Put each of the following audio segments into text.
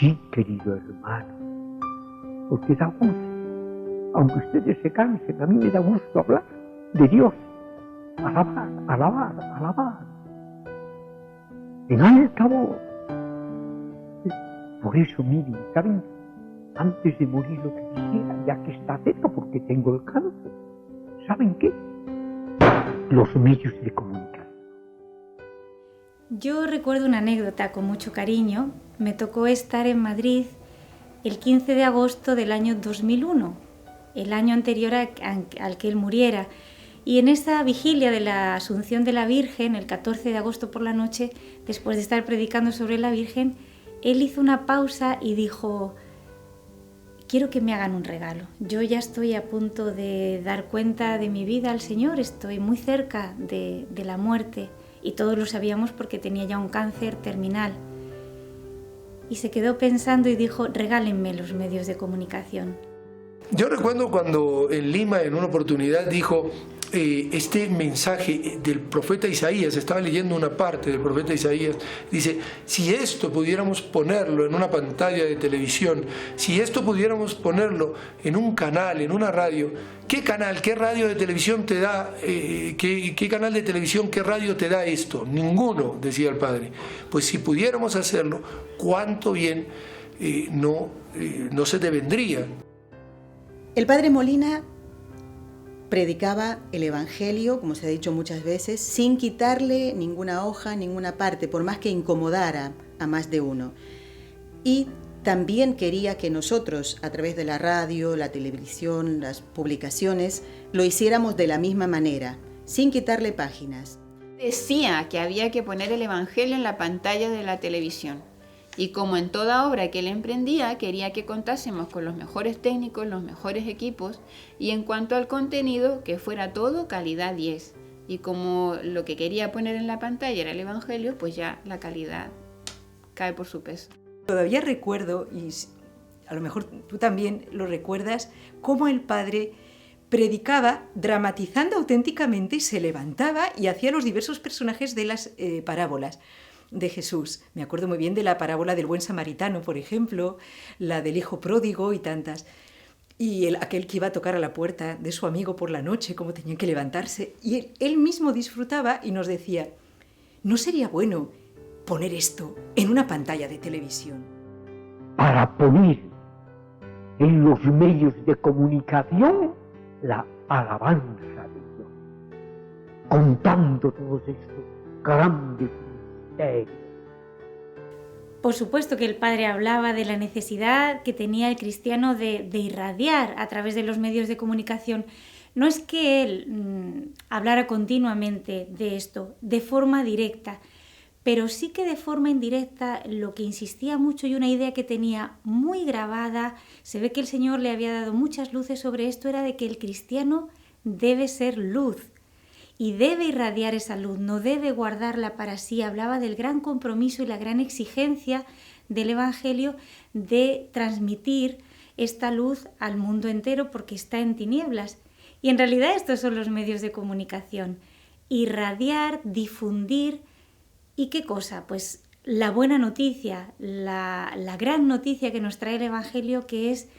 Sí, querido hermano, porque da gusto. Aunque ustedes se cansen, a mí me da gusto hablar de Dios. Alabar, alabar, alabar. En alta voz. Por eso, miren, ¿saben? Antes de morir lo que quisiera, ya que está cerca porque tengo el cáncer, ¿saben qué? Los medios de comunicación. Yo recuerdo una anécdota con mucho cariño. Me tocó estar en Madrid el 15 de agosto del año 2001, el año anterior al que él muriera. Y en esa vigilia de la Asunción de la Virgen, el 14 de agosto por la noche, después de estar predicando sobre la Virgen, él hizo una pausa y dijo: quiero que me hagan un regalo. Yo ya estoy a punto de dar cuenta de mi vida al Señor, estoy muy cerca de la muerte, y todos lo sabíamos porque tenía ya un cáncer terminal. Y se quedó pensando y dijo: regálenme los medios de comunicación. Yo recuerdo cuando en Lima en una oportunidad dijo este mensaje del profeta Isaías, estaba leyendo una parte del profeta Isaías, dice: si esto pudiéramos ponerlo en una pantalla de televisión, si esto pudiéramos ponerlo en un canal, en una radio, ¿qué canal, qué radio de televisión te da, qué canal de televisión, qué radio te da esto? Ninguno, decía el padre. Pues si pudiéramos hacerlo, cuánto bien no se te vendría. El padre Molina predicaba el Evangelio, como se ha dicho muchas veces, sin quitarle ninguna hoja, ninguna parte, por más que incomodara a más de uno. Y también quería que nosotros, a través de la radio, la televisión, las publicaciones, lo hiciéramos de la misma manera, sin quitarle páginas. Decía que había que poner el Evangelio en la pantalla de la televisión. Y como en toda obra que él emprendía, quería que contásemos con los mejores técnicos, los mejores equipos, y en cuanto al contenido, que fuera todo calidad 10. Y como lo que quería poner en la pantalla era el Evangelio, pues ya la calidad cae por su peso. Todavía recuerdo, y a lo mejor tú también lo recuerdas, cómo el padre predicaba dramatizando auténticamente y se levantaba y hacía los diversos personajes de las parábolas de Jesús. Me acuerdo muy bien de la parábola del buen samaritano, por ejemplo, la del hijo pródigo y tantas. Y aquel que iba a tocar a la puerta de su amigo por la noche, cómo tenían que levantarse. Y él mismo disfrutaba y nos decía: ¿no sería bueno poner esto en una pantalla de televisión? Para poner en los medios de comunicación la alabanza de Dios, contando todos estos grandes misterios. Por supuesto que el padre hablaba de la necesidad que tenía el cristiano de irradiar a través de los medios de comunicación. No es que él hablara continuamente de esto, de forma directa, pero sí que de forma indirecta lo que insistía mucho, y una idea que tenía muy grabada, se ve que el Señor le había dado muchas luces sobre esto, era de que el cristiano debe ser luz. Y debe irradiar esa luz, no debe guardarla para sí. Hablaba del gran compromiso y la gran exigencia del Evangelio de transmitir esta luz al mundo entero porque está en tinieblas. Y en realidad estos son los medios de comunicación. Irradiar, difundir. ¿Y qué cosa? Pues la buena noticia, la gran noticia que nos trae el Evangelio, que es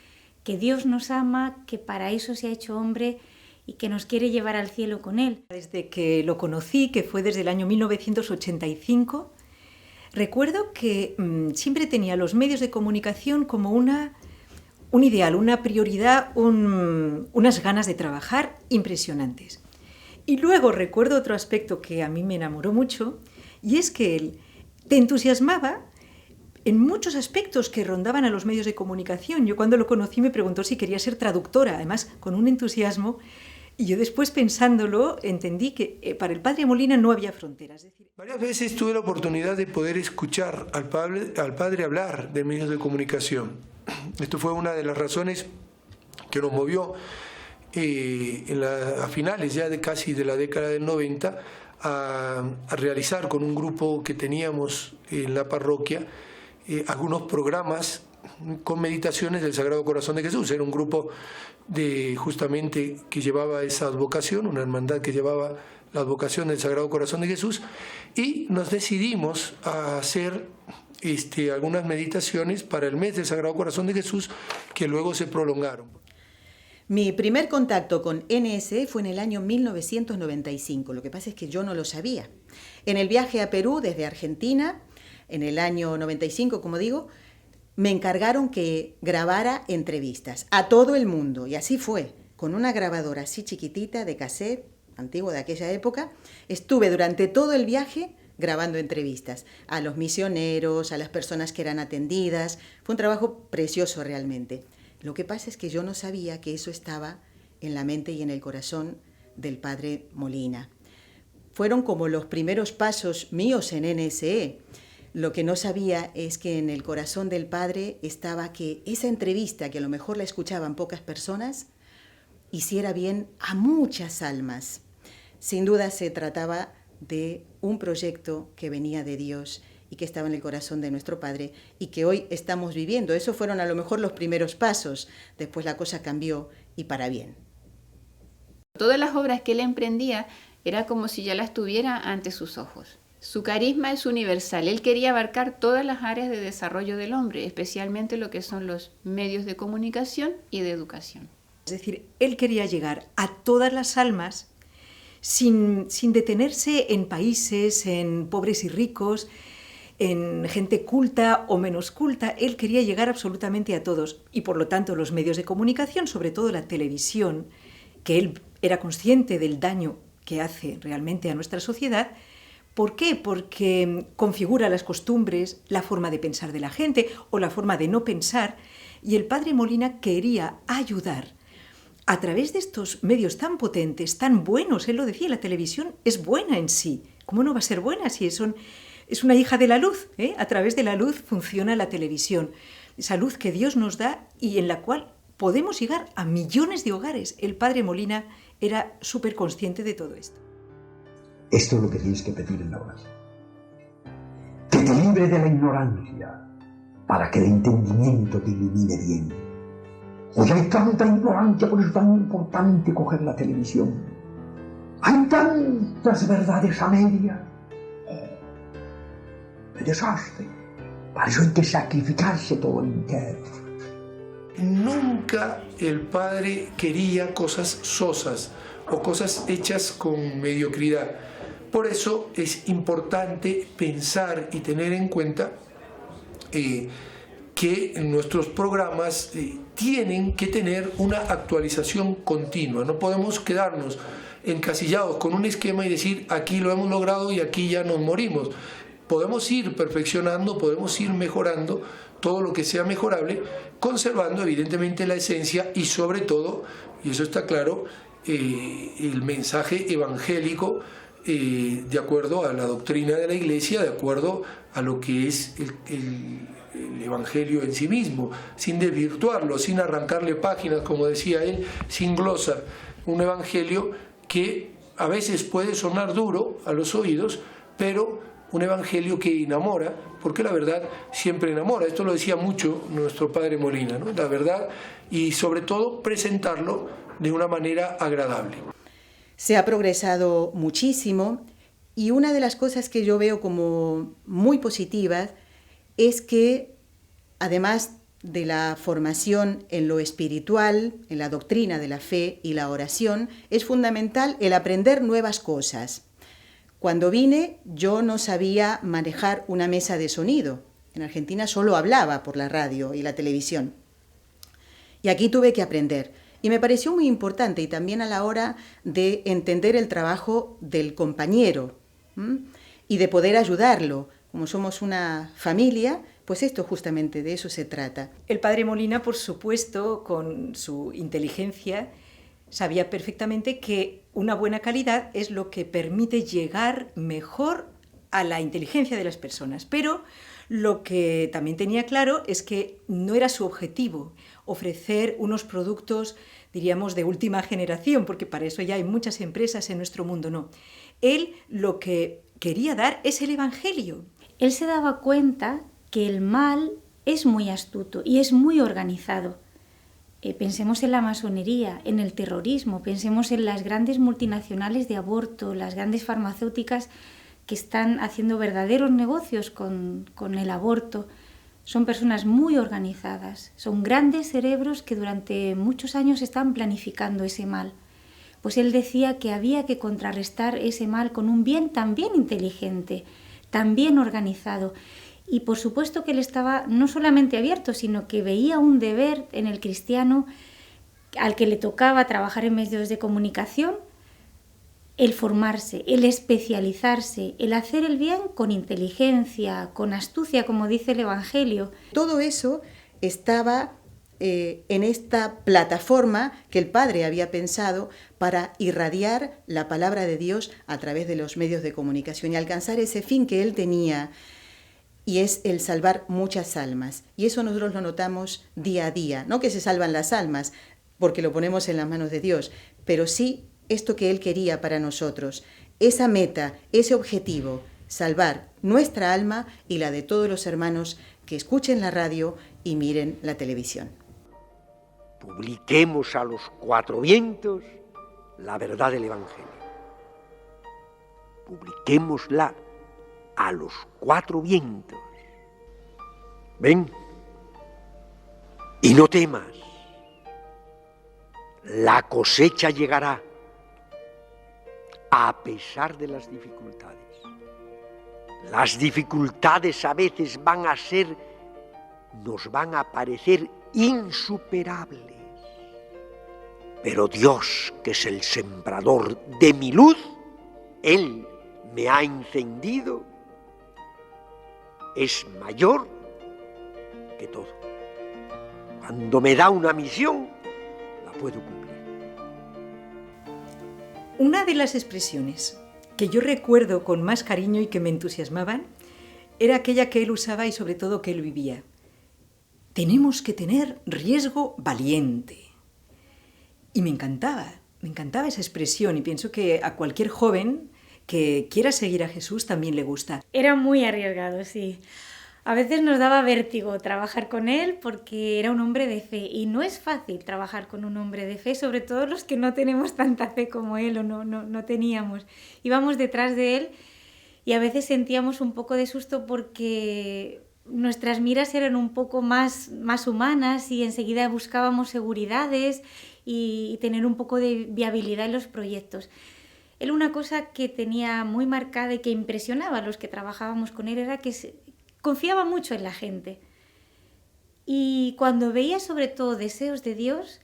que Dios nos ama, que para eso se ha hecho hombre y que nos quiere llevar al cielo con él. Desde que lo conocí, que fue desde el año 1985, recuerdo que siempre tenía los medios de comunicación como un ideal, una prioridad, unas ganas de trabajar impresionantes. Y luego recuerdo otro aspecto que a mí me enamoró mucho, y es que él te entusiasmaba en muchos aspectos que rondaban a los medios de comunicación. Yo cuando lo conocí me preguntó si quería ser traductora, además con un entusiasmo. Y yo después pensándolo entendí que para el padre Molina no había fronteras. Varias veces tuve la oportunidad de poder escuchar al padre hablar de medios de comunicación. Esto fue una de las razones que nos movió a finales ya de casi de la década del 90 a realizar con un grupo que teníamos en la parroquia algunos programas con meditaciones del Sagrado Corazón de Jesús. Era un grupo justamente que llevaba esa advocación, una hermandad que llevaba la advocación del Sagrado Corazón de Jesús, y nos decidimos a hacer algunas meditaciones para el mes del Sagrado Corazón de Jesús que luego se prolongaron. Mi primer contacto con NSE fue en el año 1995, lo que pasa es que yo no lo sabía. En el viaje a Perú desde Argentina, en el año 95, como digo, me encargaron que grabara entrevistas a todo el mundo, y así fue, con una grabadora así chiquitita de cassette, antiguo de aquella época. Estuve durante todo el viaje grabando entrevistas a los misioneros, a las personas que eran atendidas. Fue un trabajo precioso realmente. Lo que pasa es que yo no sabía que eso estaba en la mente y en el corazón del padre Molina. Fueron como los primeros pasos míos en NSE. Lo que no sabía es que en el corazón del padre estaba que esa entrevista, que a lo mejor la escuchaban pocas personas, hiciera bien a muchas almas. Sin duda se trataba de un proyecto que venía de Dios y que estaba en el corazón de nuestro Padre y que hoy estamos viviendo. Esos fueron a lo mejor los primeros pasos. Después la cosa cambió y para bien. Todas las obras que él emprendía era como si ya las tuviera ante sus ojos. Su carisma es universal. Él quería abarcar todas las áreas de desarrollo del hombre, especialmente lo que son los medios de comunicación y de educación. Es decir, él quería llegar a todas las almas sin detenerse en países, en pobres y ricos, en gente culta o menos culta. Él quería llegar absolutamente a todos y por lo tanto los medios de comunicación, sobre todo la televisión, que él era consciente del daño que hace realmente a nuestra sociedad. ¿Por qué? Porque configura las costumbres, la forma de pensar de la gente o la forma de no pensar, y el padre Molina quería ayudar a través de estos medios tan potentes, tan buenos. Él lo decía, la televisión es buena en sí. ¿Cómo no va a ser buena si es una hija de la luz? A través de la luz funciona la televisión. Esa luz que Dios nos da y en la cual podemos llegar a millones de hogares. El padre Molina era súper consciente de todo esto. Esto es lo que tienes que pedir en la oración. Que te libre de la ignorancia, para que el entendimiento te ilumine bien. Hoy hay tanta ignorancia, por eso es tan importante coger la televisión. Hay tantas verdades a medias. ¡Qué desastre! Para eso hay que sacrificarse todo entero. Nunca el padre quería cosas sosas o cosas hechas con mediocridad. Por eso es importante pensar y tener en cuenta que nuestros programas tienen que tener una actualización continua. No podemos quedarnos encasillados con un esquema y decir aquí lo hemos logrado y aquí ya nos morimos. Podemos ir perfeccionando, podemos ir mejorando todo lo que sea mejorable, conservando evidentemente la esencia y sobre todo, y eso está claro, el mensaje evangélico de acuerdo a la doctrina de la Iglesia, de acuerdo a lo que es el Evangelio en sí mismo, sin desvirtuarlo, sin arrancarle páginas, como decía él, sin glosar. Un Evangelio que a veces puede sonar duro a los oídos, pero un Evangelio que enamora, porque la verdad siempre enamora. Esto lo decía mucho nuestro padre Molina, ¿no? La verdad, y sobre todo presentarlo de una manera agradable. Se ha progresado muchísimo y una de las cosas que yo veo como muy positivas es que, además de la formación en lo espiritual, en la doctrina de la fe y la oración, es fundamental el aprender nuevas cosas. Cuando vine, yo no sabía manejar una mesa de sonido. En Argentina solo hablaba por la radio y la televisión. Y aquí tuve que aprender. Y me pareció muy importante, y también a la hora de entender el trabajo del compañero y de poder ayudarlo. Como somos una familia, pues esto justamente de eso se trata. El padre Molina, por supuesto, con su inteligencia, sabía perfectamente que una buena calidad es lo que permite llegar mejor a la inteligencia de las personas. Pero lo que también tenía claro es que no era su objetivo ofrecer unos productos, diríamos, de última generación, porque para eso ya hay muchas empresas en nuestro mundo, no. Él lo que quería dar es el Evangelio. Él se daba cuenta que el mal es muy astuto y es muy organizado. Pensemos en la masonería, en el terrorismo, pensemos en las grandes multinacionales de aborto, las grandes farmacéuticas que están haciendo verdaderos negocios con el aborto. Son personas muy organizadas, son grandes cerebros que durante muchos años están planificando ese mal. Pues él decía que había que contrarrestar ese mal con un bien también inteligente, también organizado. Y por supuesto que él estaba no solamente abierto, sino que veía un deber en el cristiano al que le tocaba trabajar en medios de comunicación, el formarse, el especializarse, el hacer el bien con inteligencia, con astucia, como dice el Evangelio. Todo eso estaba en esta plataforma que el Padre había pensado para irradiar la palabra de Dios a través de los medios de comunicación y alcanzar ese fin que él tenía, y es el salvar muchas almas. Y eso nosotros lo notamos día a día, no que se salvan las almas, porque lo ponemos en las manos de Dios, pero sí esto que él quería para nosotros, esa meta, ese objetivo, salvar nuestra alma y la de todos los hermanos que escuchen la radio y miren la televisión. Publiquemos a los 4 vientos la verdad del Evangelio. Publiquémosla a los 4 vientos. Ven, y no temas, la cosecha llegará a pesar de las dificultades. Las dificultades a veces nos van a parecer insuperables. Pero Dios, que es el sembrador de mi luz, Él me ha encendido, es mayor que todo. Cuando me da una misión, la puedo cumplir. Una de las expresiones que yo recuerdo con más cariño y que me entusiasmaban era aquella que él usaba y sobre todo que él vivía. Tenemos que tener riesgo valiente. Y me encantaba esa expresión y pienso que a cualquier joven que quiera seguir a Jesús también le gusta. Era muy arriesgado, sí. A veces nos daba vértigo trabajar con él porque era un hombre de fe y no es fácil trabajar con un hombre de fe, sobre todo los que no tenemos tanta fe como él o no teníamos. Íbamos detrás de él y a veces sentíamos un poco de susto porque nuestras miras eran un poco más humanas y enseguida buscábamos seguridades y tener un poco de viabilidad en los proyectos. Él, una cosa que tenía muy marcada y que impresionaba a los que trabajábamos con él era que confiaba mucho en la gente. Y cuando veía sobre todo deseos de Dios,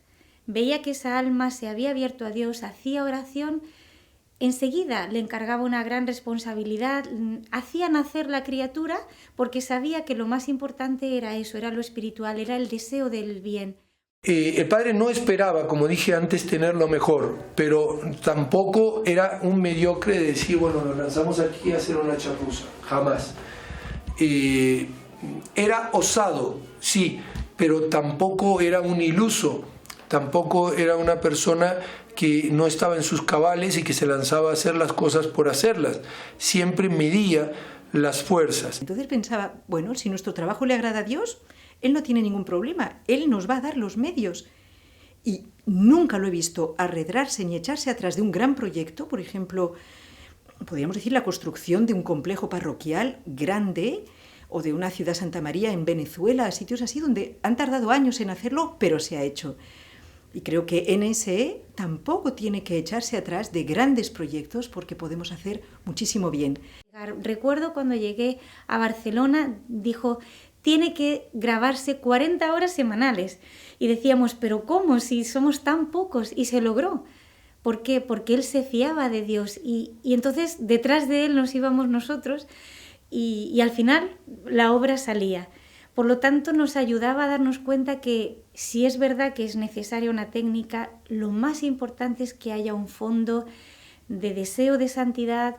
veía que esa alma se había abierto a Dios, hacía oración, enseguida le encargaba una gran responsabilidad, hacía nacer la criatura porque sabía que lo más importante era eso, era lo espiritual, era el deseo del bien. El padre no esperaba, como dije antes, tener lo mejor, pero tampoco era un mediocre de decir, bueno, nos lanzamos aquí a hacer una chapuza, jamás. Era osado, sí, pero tampoco era un iluso, tampoco era una persona que no estaba en sus cabales y que se lanzaba a hacer las cosas por hacerlas, siempre medía las fuerzas. Entonces pensaba, bueno, si nuestro trabajo le agrada a Dios, Él no tiene ningún problema, Él nos va a dar los medios. Y nunca lo he visto arredrarse ni echarse atrás de un gran proyecto, por ejemplo, podríamos decir la construcción de un complejo parroquial grande o de una ciudad Santa María en Venezuela, sitios así donde han tardado años en hacerlo, pero se ha hecho. Y creo que NSE tampoco tiene que echarse atrás de grandes proyectos porque podemos hacer muchísimo bien. Recuerdo cuando llegué a Barcelona, dijo, tiene que grabarse 40 horas semanales. Y decíamos, ¿pero cómo? Si somos tan pocos. Y se logró. ¿Por qué? Porque él se fiaba de Dios. Y entonces detrás de él nos íbamos nosotros y al final la obra salía. Por lo tanto, nos ayudaba a darnos cuenta que si es verdad que es necesaria una técnica, lo más importante es que haya un fondo de deseo de santidad.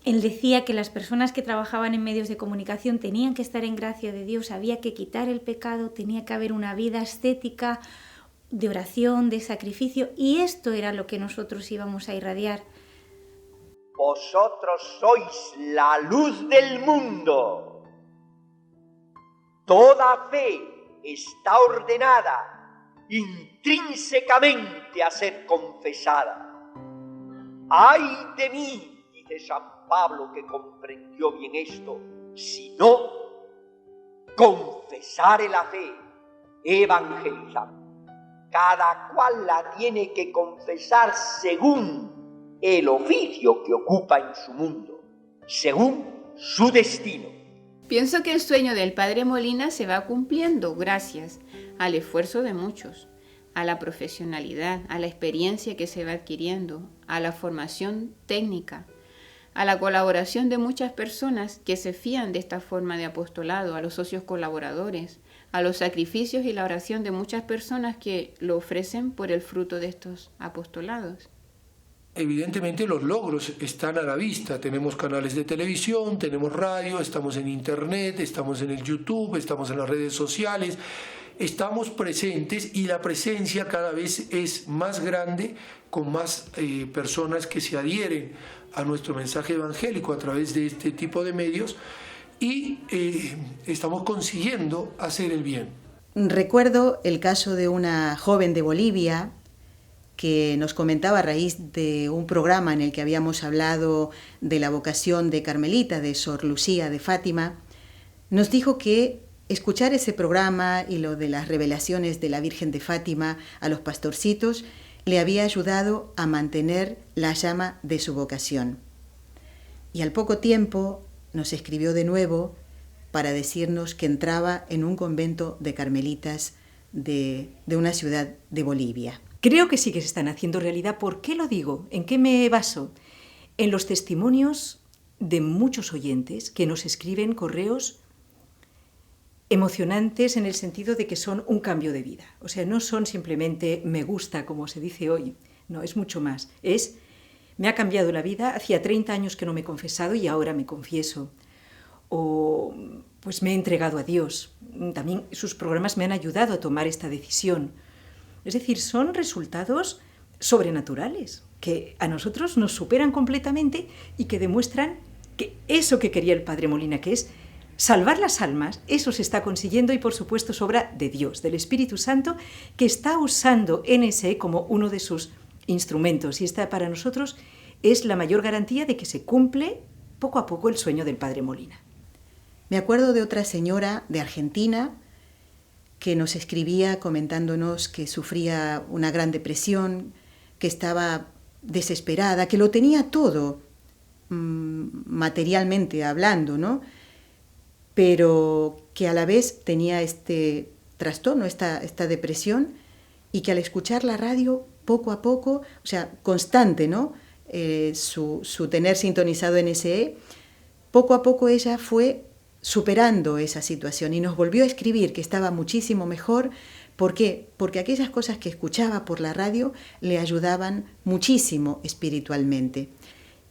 Él decía que las personas que trabajaban en medios de comunicación tenían que estar en gracia de Dios, había que quitar el pecado, tenía que haber una vida estética, de oración, de sacrificio, y esto era lo que nosotros íbamos a irradiar. Vosotros sois la luz del mundo. Toda fe está ordenada intrínsecamente a ser confesada. ¡Ay de mí!, dice San Pablo que comprendió bien esto, sino confesare la fe, evangelizar. Cada cual la tiene que confesar según el oficio que ocupa en su mundo, según su destino. Pienso que el sueño del padre Molina se va cumpliendo gracias al esfuerzo de muchos, a la profesionalidad, a la experiencia que se va adquiriendo, a la formación técnica, a la colaboración de muchas personas que se fían de esta forma de apostolado, a los socios colaboradores, a los sacrificios y la oración de muchas personas que lo ofrecen por el fruto de estos apostolados. Evidentemente los logros están a la vista, tenemos canales de televisión, tenemos radio, estamos en internet, estamos en el YouTube, estamos en las redes sociales, estamos presentes y la presencia cada vez es más grande con más personas que se adhieren a nuestro mensaje evangélico a través de este tipo de medios y estamos consiguiendo hacer el bien. Recuerdo el caso de una joven de Bolivia que nos comentaba a raíz de un programa en el que habíamos hablado de la vocación de Carmelita, de Sor Lucía de Fátima. Nos dijo que escuchar ese programa y lo de las revelaciones de la Virgen de Fátima a los pastorcitos le había ayudado a mantener la llama de su vocación. Y al poco tiempo nos escribió de nuevo para decirnos que entraba en un convento de carmelitas de una ciudad de Bolivia. Creo que sí que se están haciendo realidad. ¿Por qué lo digo? ¿En qué me baso? En los testimonios de muchos oyentes que nos escriben correos emocionantes en el sentido de que son un cambio de vida. O sea, no son simplemente me gusta, como se dice hoy. No, es mucho más. Es me ha cambiado la vida. Hacía 30 años que no me he confesado y ahora me confieso. O pues me he entregado a Dios. También sus programas me han ayudado a tomar esta decisión. Es decir, son resultados sobrenaturales que a nosotros nos superan completamente y que demuestran que eso que quería el padre Molina, que es salvar las almas, eso se está consiguiendo y por supuesto es obra de Dios, del Espíritu Santo, que está usando NSE como uno de sus instrumentos y esta para nosotros es la mayor garantía de que se cumple poco a poco el sueño del padre Molina. Me acuerdo de otra señora de Argentina que nos escribía comentándonos que sufría una gran depresión, que estaba desesperada, que lo tenía todo, materialmente hablando, ¿no? Pero que a la vez tenía este trastorno, esta depresión, y que al escuchar la radio, poco a poco, o sea, constante, ¿no? Su tener sintonizado NSE, poco a poco ella fue superando esa situación y nos volvió a escribir que estaba muchísimo mejor. ¿Por qué? Porque aquellas cosas que escuchaba por la radio le ayudaban muchísimo espiritualmente.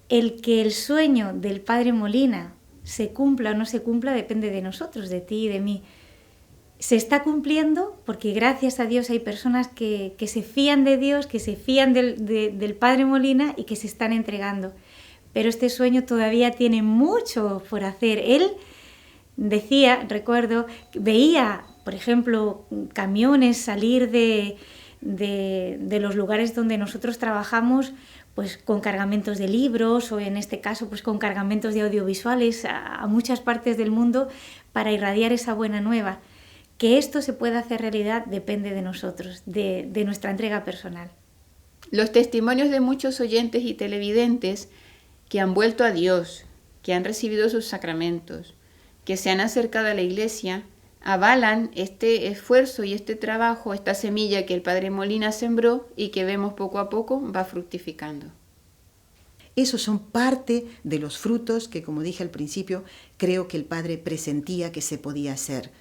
El que el sueño del padre Molina se cumpla o no se cumpla depende de nosotros, de ti y de mí. Se está cumpliendo porque gracias a Dios hay personas que se fían de Dios, que se fían del padre Molina y que se están entregando. Pero este sueño todavía tiene mucho por hacer. Él decía, recuerdo, veía, por ejemplo, camiones salir de los lugares donde nosotros trabajamos, pues con cargamentos de libros o en este caso pues con cargamentos de audiovisuales a muchas partes del mundo para irradiar esa buena nueva. Que esto se pueda hacer realidad depende de nosotros, de nuestra entrega personal. Los testimonios de muchos oyentes y televidentes que han vuelto a Dios, que han recibido sus sacramentos, que se han acercado a la Iglesia, avalan este esfuerzo y este trabajo, esta semilla que el padre Molina sembró y que vemos poco a poco va fructificando. Esos son parte de los frutos que, como dije al principio, creo que el padre presentía que se podía hacer,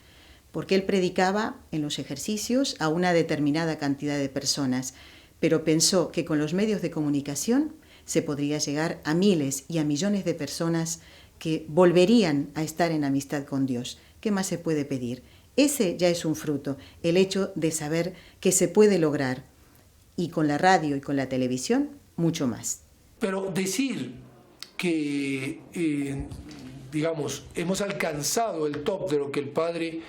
porque él predicaba en los ejercicios a una determinada cantidad de personas, pero pensó que con los medios de comunicación se podría llegar a miles y a millones de personas que volverían a estar en amistad con Dios. ¿Qué más se puede pedir? Ese ya es un fruto, el hecho de saber que se puede lograr. Y con la radio y con la televisión, mucho más. Pero decir que, digamos, hemos alcanzado el top de lo que el padre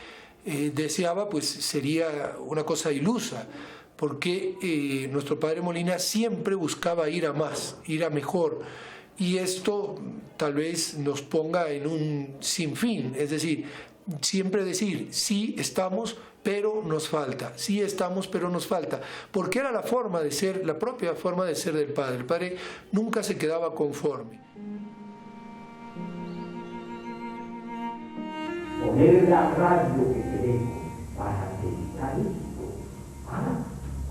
deseaba, pues sería una cosa ilusa, porque nuestro padre Molina siempre buscaba ir a más, ir a mejor. y esto tal vez nos ponga en un sinfín, es decir, siempre decir, sí estamos, pero nos falta, sí estamos, pero nos falta, porque era la forma de ser, la propia forma de ser del Padre. El Padre nunca se quedaba conforme. Poner la radio que queremos para dedicar esto.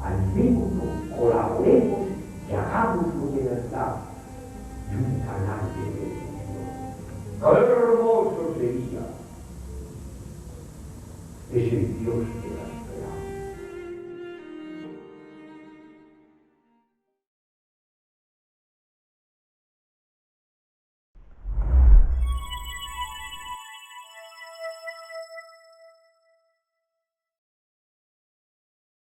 Animémonos, colaboremos y hagámoslo de verdad.